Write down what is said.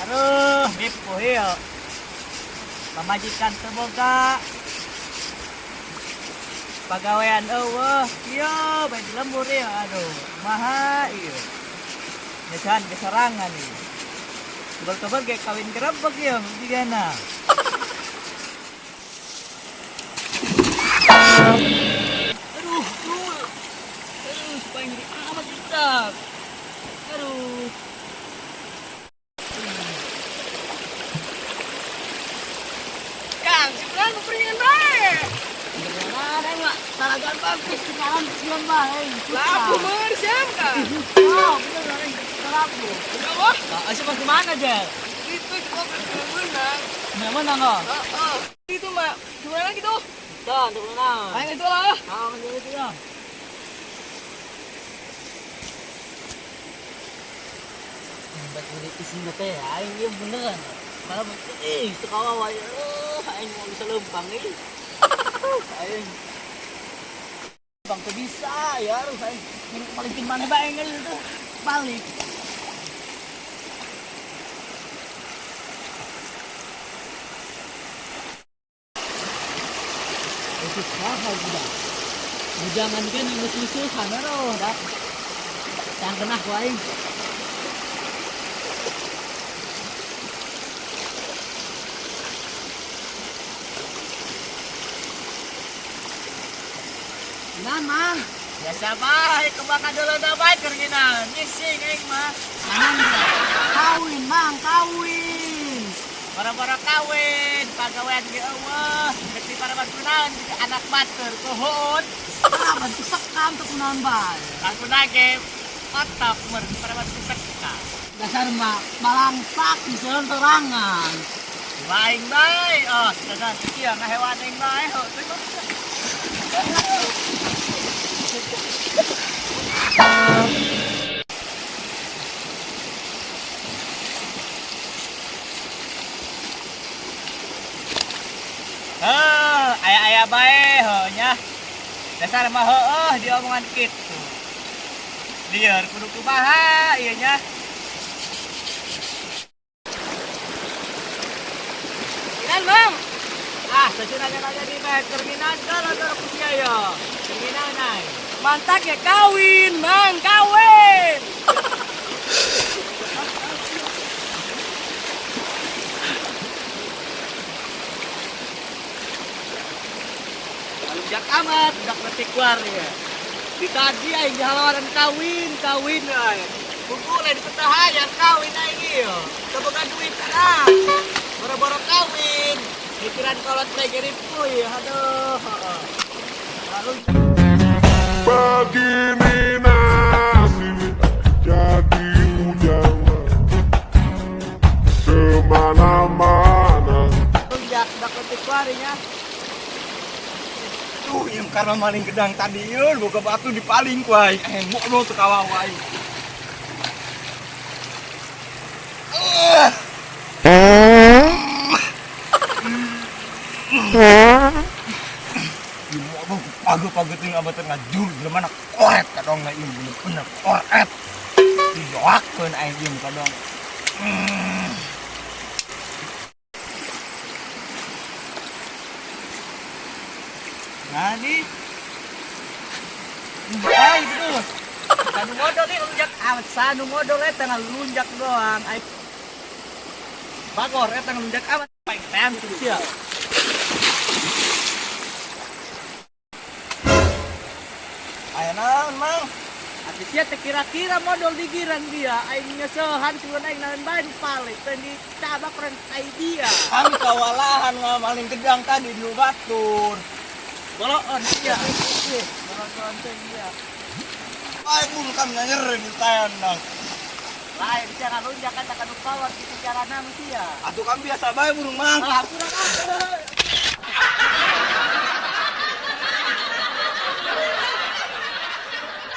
Aduh, Bib Puhil. Pamajikan semoga pegawaian eueuh. Iya, bae di lembur ya. Aduh, maha ieu. Nyesan keserangan ieu. Tebel-tebel kayak kawin gerebek ya digana. Aduh, dul. Aduh, supaya ngeri amat kita. Aduh. Kang, sebenarnya kuperingan bae. Beneran enggak? Salah gampang sekarang siang bae. Lah aku meureun siam, Kang. Oh, bener salah aku. Ya wah, Asy pas kemana, Jel? itu juga menang. Mana kok? Heeh. Itu mah gimana gitu? Tuh, untuk mana? Ayo itu lah. Ah, menjadi itu ya. Baik udah isinya teh, aing ieu beneran. Malah sekawa wae. Aing mau bisa lempang nih. Aing bang tuh bisa ya, harus aing yang paling mana bae itu balik. Itu saha udah. Jangan kan musuh-musuh sana loh, dah. Yang kena ku aing. Nan, Mang. Biasa bae, kebakar dulu dah bae keringinan. Ngising aing mah. Kawin, Mang, kawin. Para-para kawin, pagawean ge eueuh. Beti para bantunan anak batur kohon. Ah, bantu sekam teu kunaon bae. Aku nage otak mer para bantu sekam. Dasar mah balangsak di seueun terangan. Lain bae, oh, dasar ieu ngahewan aing bae heuh. Ayah bae nya. Dasar mah heueuh diomongan kitu. Lieur kudu kumaha ieu nya. Kan, Bang. Ah, nanya di bae terminal kalau punya ya. Terminal naik. Mantak ya kawin, Mang, kawin. Jak amat, dak letik war ya. Ditadi aing di halaman kawin ay. Kumpul di petahayan kawin aing ieu. Teboga duit kana. Boro-boro kawin. Pikiran kolot teh geuning puy, aduh. Lalu Begini nasib jadi ujangan kemana-mana. jak dak letik war nya. Tuh, yang karena maling gedang tadi yun, boga batu dipaling kuai. Mau tuh kawawai. Mau pagi-pagi ting abah ngajur, gimana koret kadang na ieu bener koret. Dijoakkeun aing ieu kadang. Nani? Ay, betul. Sanu modal nih lunjak amat sanu modal eta ngalunjak doang. Ay. Bagor eta ngalunjak amat paling tayang gitu sia. Aya naon, Mang? Ati sia teh kira-kira modal digiran dia. Aing nyesehan cuman aing naon bae dipalik teh ditabak ren ai dia. Kami kawalahan maling gedang tadi di batur. Boloon dia. Boloon teh dia. Ay, bun kami nyere di tayan nang. Lain sia ngalunjak eta kanu power kitu carana mah sia. Atuh kami biasa bae burung Mang. Ah, kurang apa.